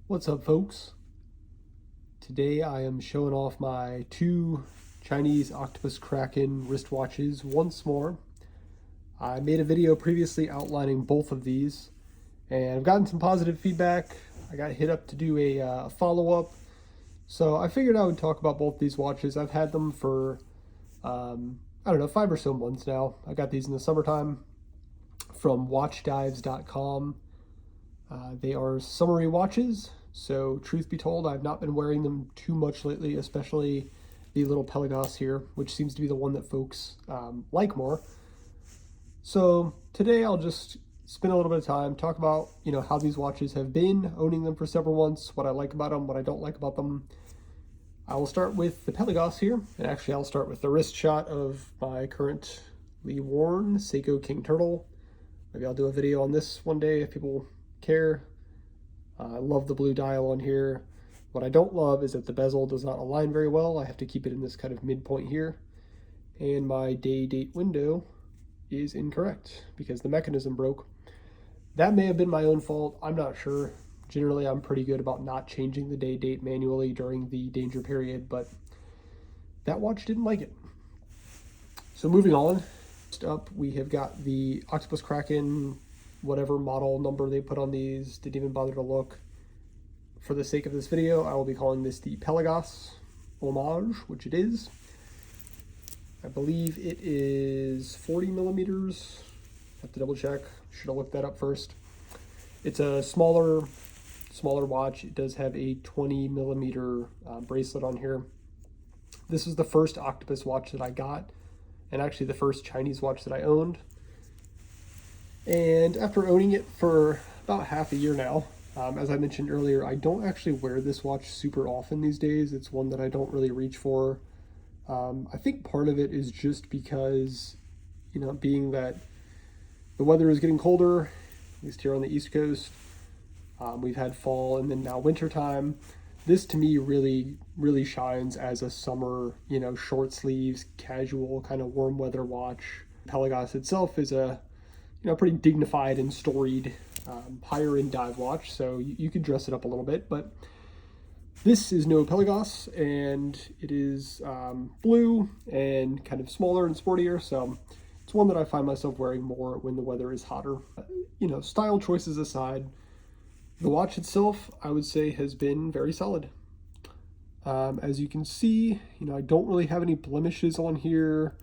What's up, folks? Today I am showing off my two Chinese Octopus Kraken wristwatches once more. I made a video previously outlining both of these, and I've gotten some positive feedback. I got hit up to do a follow-up, so I figured I would talk about both these watches. I've had them for, I don't know, 5 or so months now. I got these in the summertime from watchdives.com. They are summery watches, so truth be told, I've not been wearing them too much lately, especially the little Pelagos here, which seems to be the one that folks like more. So today I'll just spend a little bit of time, talk about, how these watches have been, owning them for several months, what I like about them, what I don't like about them. I will start with the Pelagos here, and actually I'll start with the wrist shot of my currently worn Seiko King Turtle. Maybe I'll do a video on this one day if people care. I love the blue dial on here. What I don't love is that the bezel does not align very well. I have to keep it in this kind of midpoint here. And my day date window is incorrect because the mechanism broke. That may have been my own fault. I'm not sure. Generally, I'm pretty good about not changing the day date manually during the danger period, but that watch didn't like it. So moving on, next up we have got the Octopus Kraken, whatever model number they put on these, didn't even bother to look. For the sake of this video, I will be calling this the Pelagos Homage, which it is. I believe it is 40 millimeters. Have to double check. Should have looked that up first. It's a smaller watch. It does have a 20 millimeter bracelet on here. This is the first Octopus watch that I got, and actually the first Chinese watch that I owned. And after owning it for about half a year now, as I mentioned earlier, I don't actually wear this watch super often these days. It's one that I don't really reach for. I think part of it is just because, being that the weather is getting colder, at least here on the East Coast. We've had fall and then now winter time. This to me really, really shines as a summer, short sleeves, casual kind of warm weather watch. Pelagos itself is a pretty dignified and storied higher end dive watch, so you could dress it up a little bit, but this is no Pelagos, and it is blue and kind of smaller and sportier, so it's one that I find myself wearing more when the weather is hotter. Style choices aside, the watch itself, I would say, has been very solid. As you can see, I don't really have any blemishes on here.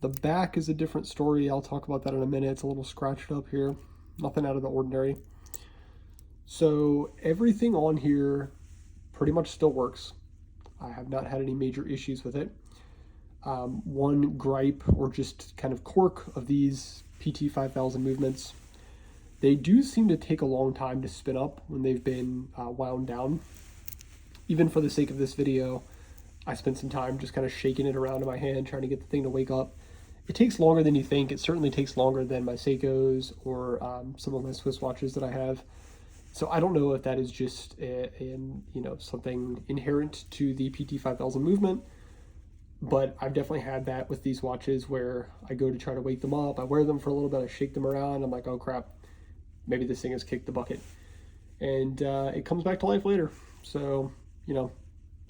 The back is a different story. I'll talk about that in a minute. It's a little scratched up here. Nothing out of the ordinary. So everything on here pretty much still works. I have not had any major issues with it. One gripe or just kind of quirk of these PT5000 movements, they do seem to take a long time to spin up when they've been wound down. Even for the sake of this video, I spent some time just kind of shaking it around in my hand, trying to get the thing to wake up. It takes longer than you think. It certainly takes longer than my Seikos or some of my Swiss watches that I have. So I don't know if that is just something inherent to the PT5000 movement, but I've definitely had that with these watches where I go to try to wake them up. I wear them for a little bit, I shake them around, I'm like, oh crap, maybe this thing has kicked the bucket. And it comes back to life later. So,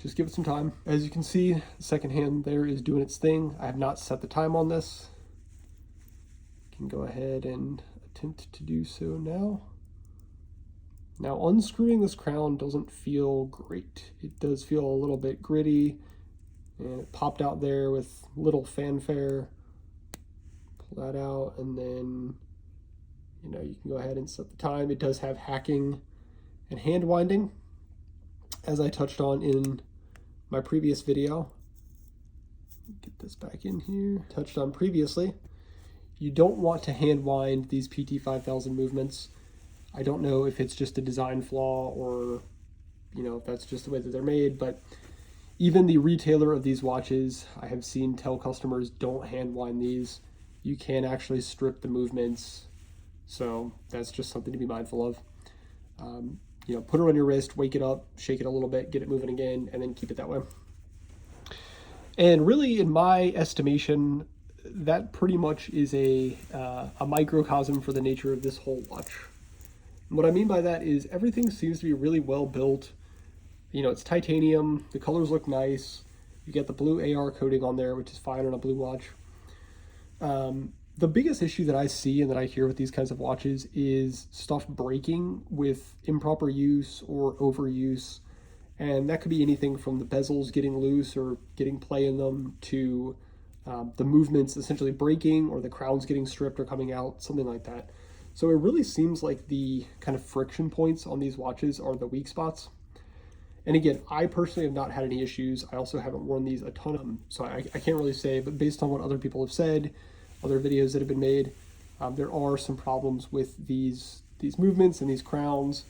just give it some time. As you can see, the second hand there is doing its thing. I have not set the time on this. Can go ahead and attempt to do so now. Now, unscrewing this crown doesn't feel great. It does feel a little bit gritty, and it popped out there with little fanfare. Pull that out, and then, you can go ahead and set the time. It does have hacking and hand winding, as I touched on in my previous video. Get this back in here. Touched on previously. You don't want to hand wind these PT5000 movements. I don't know if it's just a design flaw or, if that's just the way that they're made, but even the retailer of these watches, I have seen tell customers don't hand wind these. You can actually strip the movements. So that's just something to be mindful of. Put it on your wrist, wake it up, shake it a little bit, get it moving again, and then keep it that way. And really, in my estimation, that pretty much is a microcosm for the nature of this whole watch. What I mean by that is everything seems to be really well built. You know, it's titanium, the colors look nice. You get the blue AR coating on there, which is fine on a blue watch. The biggest issue that I see and that I hear with these kinds of watches is stuff breaking with improper use or overuse. And that could be anything from the bezels getting loose or getting play in them to the movements essentially breaking or the crowns getting stripped or coming out, something like that. So it really seems like the kind of friction points on these watches are the weak spots. And again, I personally have not had any issues. I also haven't worn these a ton of them, so I can't really say, but based on what other people have said, other videos that have been made, there are some problems with these movements and these crowns.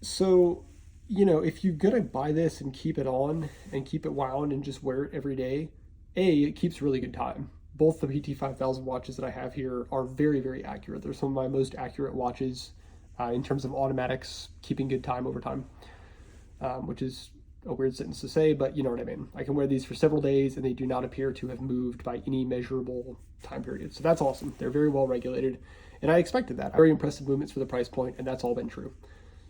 So, you know, if you're gonna buy this and keep it on and keep it wound and just wear it every day, it keeps really good time. Both the PT5000 watches that I have here are very, very accurate. They're some of my most accurate watches in terms of automatics, keeping good time over time. Which is a weird sentence to say, but you know what I mean. I can wear these for several days and they do not appear to have moved by any measurable time period. So that's awesome. They're very well regulated. And I expected that. Very impressive movements for the price point, and that's all been true.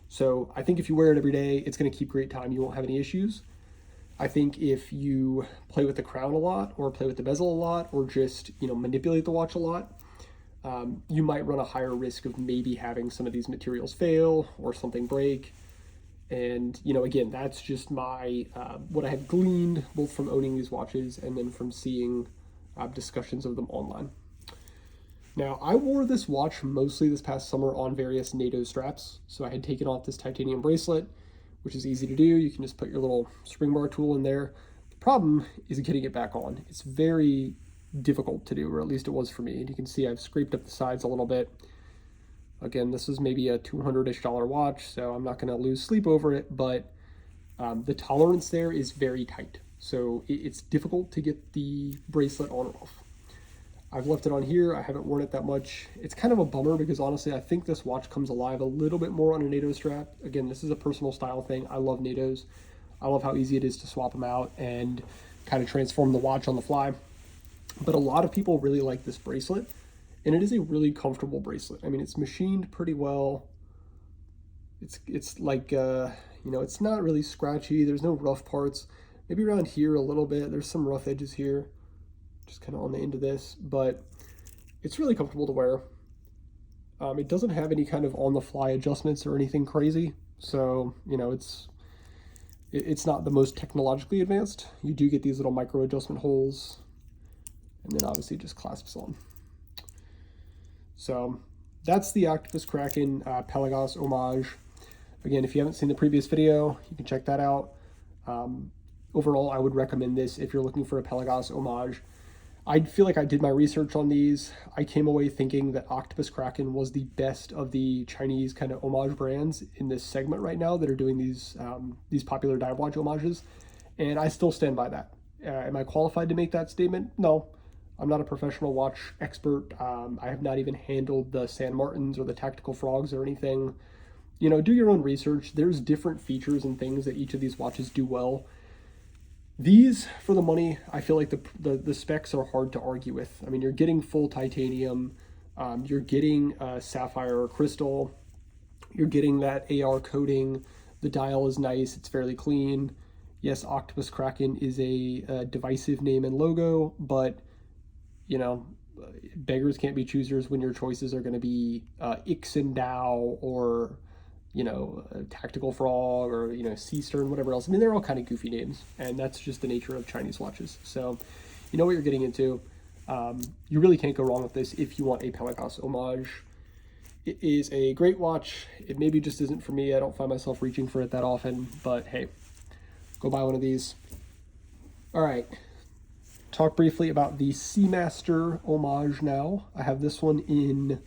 So I think if you wear it every day, it's going to keep great time. You won't have any issues. I think if you play with the crown a lot or play with the bezel a lot or just, you know, manipulate the watch a lot, you might run a higher risk of maybe having some of these materials fail or something break. And, you know, again, that's just my, what I have gleaned both from owning these watches and then from seeing discussions of them online. Now, I wore this watch mostly this past summer on various NATO straps. So I had taken off this titanium bracelet, which is easy to do. You can just put your little spring bar tool in there. The problem is getting it back on. It's very difficult to do, or at least it was for me. And you can see I've scraped up the sides a little bit. Again, this is maybe a $200-ish watch, so I'm not going to lose sleep over it, but the tolerance there is very tight. So it's difficult to get the bracelet on or off. I've left it on here. I haven't worn it that much. It's kind of a bummer because honestly, I think this watch comes alive a little bit more on a NATO strap. Again, this is a personal style thing. I love NATOs. I love how easy it is to swap them out and kind of transform the watch on the fly. But a lot of people really like this bracelet. And it is a really comfortable bracelet. I mean, it's machined pretty well. It's like, you know, it's not really scratchy. There's no rough parts. Maybe around here a little bit. There's some rough edges here, just kind of on the end of this. But it's really comfortable to wear. It doesn't have any kind of on-the-fly adjustments or anything crazy. So, you know, it's not the most technologically advanced. You do get these little micro adjustment holes. And then obviously just clasps on. So that's the Octopus Kraken Pelagos Homage. Again, if you haven't seen the previous video, you can check that out. Overall, I would recommend this if you're looking for a Pelagos Homage. I feel like I did my research on these. I came away thinking that Octopus Kraken was the best of the Chinese kind of homage brands in this segment right now that are doing these popular dive watch homages. And I still stand by that. Am I qualified to make that statement? No. I'm not a professional watch expert. I have not even handled the San Martins or the Tactical Frogs or anything. You know, do your own research. There's different features and things that each of these watches do well. These, for the money, I feel like the specs are hard to argue with. I mean, you're getting full titanium. You're getting sapphire or crystal. You're getting that AR coating. The dial is nice. It's fairly clean. Yes, Octopus Kraken is a divisive name and logo, but you know, beggars can't be choosers when your choices are going to be Ixindao or, you know, Tactical Frog or, you know, Sea Stern, whatever else. I mean, they're all kind of goofy names, and that's just the nature of Chinese watches. So you know what you're getting into. You really can't go wrong with this if you want a Pelagos Homage. It is a great watch. It maybe just isn't for me. I don't find myself reaching for it that often, but hey, go buy one of these. All right. Talk briefly about the Seamaster Homage now. I have this one in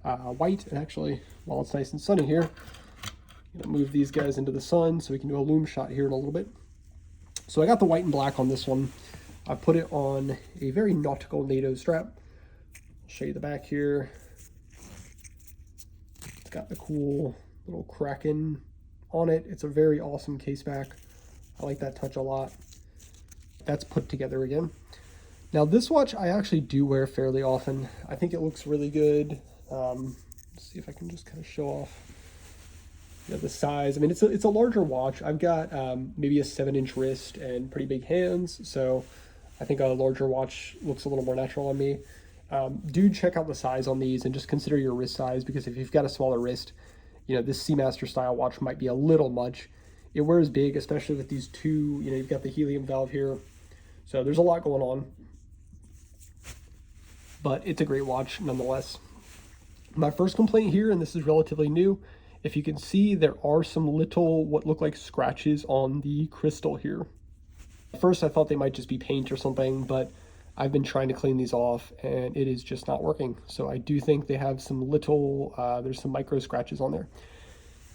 white, and actually, while it's nice and sunny here, I'm gonna move these guys into the sun so we can do a loom shot here in a little bit. So I got the white and black on this one. I put it on a very nautical NATO strap. I'll show you the back here. It's got the cool little Kraken on it. It's a very awesome case back. I like that touch a lot. That's put together again. Now this watch I actually do wear fairly often. I think it looks really good. Let's see if I can just kind of show off, you know, the size. I mean, it's a larger watch. I've got maybe a 7-inch wrist and pretty big hands, so I think a larger watch looks a little more natural on me. Do check out the size on these and just consider your wrist size, because if you've got a smaller wrist, you know, this Seamaster style watch might be a little much. It wears big, especially with these two, you know, you've got the helium valve here. So there's a lot going on, but it's a great watch nonetheless. My first complaint here, and this is relatively new, if you can see, there are some little, what look like scratches on the crystal here. At first I thought they might just be paint or something, but I've been trying to clean these off and it is just not working. So I do think they have some little, there's some micro scratches on there.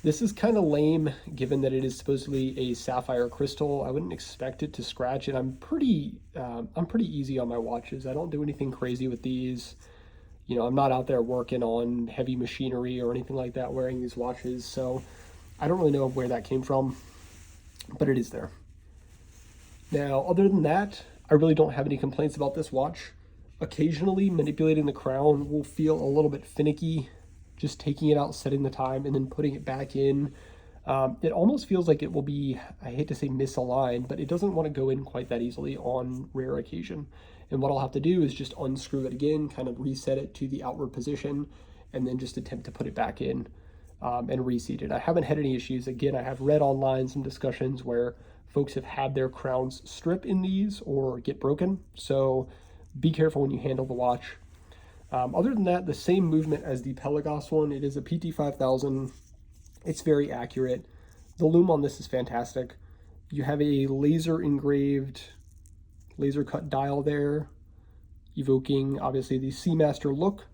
This is kind of lame, given that it is supposedly a sapphire crystal. I wouldn't expect it to scratch it. I'm pretty easy on my watches. I don't do anything crazy with these. You know, I'm not out there working on heavy machinery or anything like that wearing these watches. So I don't really know where that came from, but it is there. Now, other than that, I really don't have any complaints about this watch. Occasionally, manipulating the crown will feel a little bit finicky. Just taking it out, setting the time, and then putting it back in. It almost feels like it will be, I hate to say misaligned, but it doesn't want to go in quite that easily on rare occasion. And what I'll have to do is just unscrew it again, kind of reset it to the outward position, and then just attempt to put it back in and reseat it. I haven't had any issues. Again, I have read online some discussions where folks have had their crowns strip in these or get broken. So be careful when you handle the watch. Other than that, the same movement as the Pelagos one. It is a PT5000. It's very accurate. The loom on this is fantastic. You have a laser engraved, laser cut dial there, evoking obviously the Seamaster look.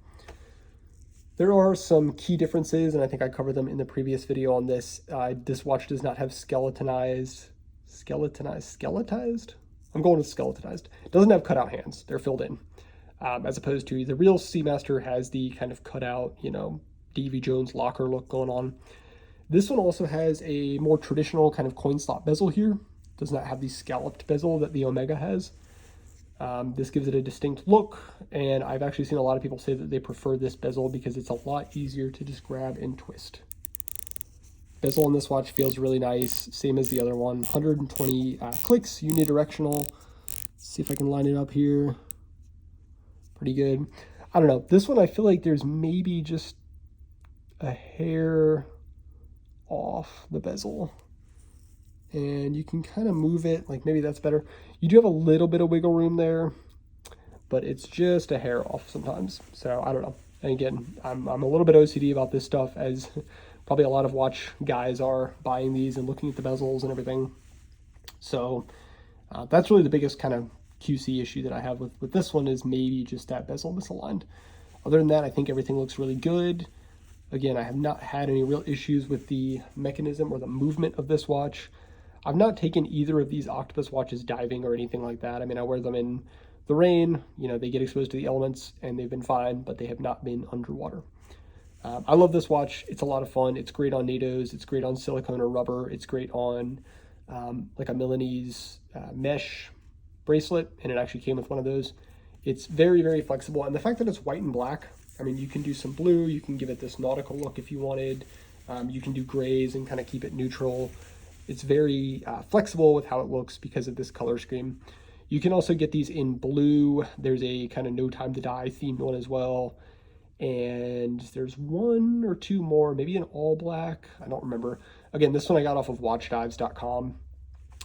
There are some key differences, and I think I covered them in the previous video on this. This watch does not have skeletonized? I'm going with skeletonized. It doesn't have cutout hands. They're filled in. As opposed to the real Seamaster has the kind of cutout, you know, Davy Jones locker look going on. This one also has a more traditional kind of coin slot bezel here. Does not have the scalloped bezel that the Omega has. This gives it a distinct look, and I've actually seen a lot of people say that they prefer this bezel because it's a lot easier to just grab and twist. Bezel on this watch feels really nice, same as the other one. 120 clicks, unidirectional. Let's see if I can line it up here. Pretty good. I don't know. This one I feel like there's maybe just a hair off the bezel. And you can kind of move it, like maybe that's better. You do have a little bit of wiggle room there, but it's just a hair off sometimes. So I don't know. And again, I'm a little bit OCD about this stuff, as probably a lot of watch guys are, buying these and looking at the bezels and everything. So that's really the biggest kind of QC issue that I have with this one, is maybe just that bezel misaligned. Other than that, I think everything looks really good. Again, I have not had any real issues with the mechanism or the movement of this watch. I've not taken either of these Octopus watches diving or anything like that. I mean, I wear them in the rain, you know, they get exposed to the elements and they've been fine, but they have not been underwater. I love this watch. It's a lot of fun. It's great on NATOs. It's great on silicone or rubber. It's great on like a Milanese mesh bracelet, and it actually came with one of those. It's very, very flexible, and the fact that it's white and black, I mean, you can do some blue, you can give it this nautical look if you wanted, you can do grays and kind of keep it neutral. It's very flexible with how it looks because of this color scheme. You can also get these in blue. There's a kind of No Time to Die themed one as well, and there's one or two more, maybe an all black, I don't remember. Again, this one I got off of watchdives.com.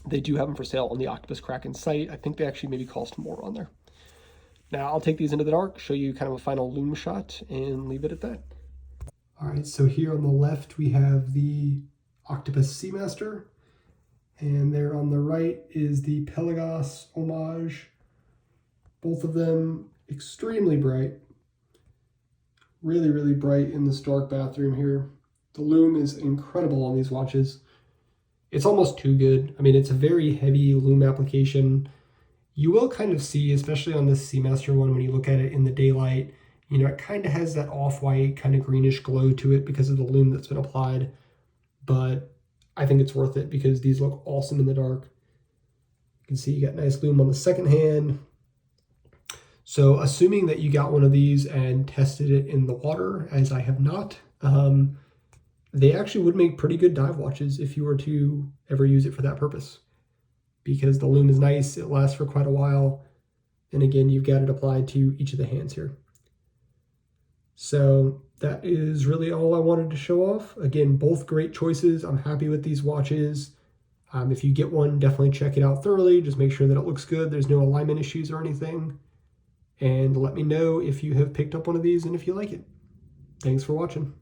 They do have them for sale on the Octopus Kraken site. I think they actually maybe cost more on there. Now I'll take these into the dark, show you kind of a final loom shot, and leave it at that. All right, so here on the left we have the Octopus Seamaster, and there on the right is the Pelagos Homage. Both of them extremely bright. Really, really bright in this dark bathroom here. The loom is incredible on these watches. It's almost too good. I mean, it's a very heavy loom application. You will kind of see, especially on this Seamaster one, when you look at it in the daylight, you know, it kind of has that off-white kind of greenish glow to it because of the loom that's been applied. But I think it's worth it because these look awesome in the dark. You can see you got nice loom on the second hand. So assuming that you got one of these and tested it in the water, as I have not, they actually would make pretty good dive watches if you were to ever use it for that purpose. Because the lume is nice, it lasts for quite a while, and again, you've got it applied to each of the hands here. So that is really all I wanted to show off. Again, both great choices. I'm happy with these watches. If you get one, definitely check it out thoroughly. Just make sure that it looks good. There's no alignment issues or anything. And let me know if you have picked up one of these and if you like it. Thanks for watching.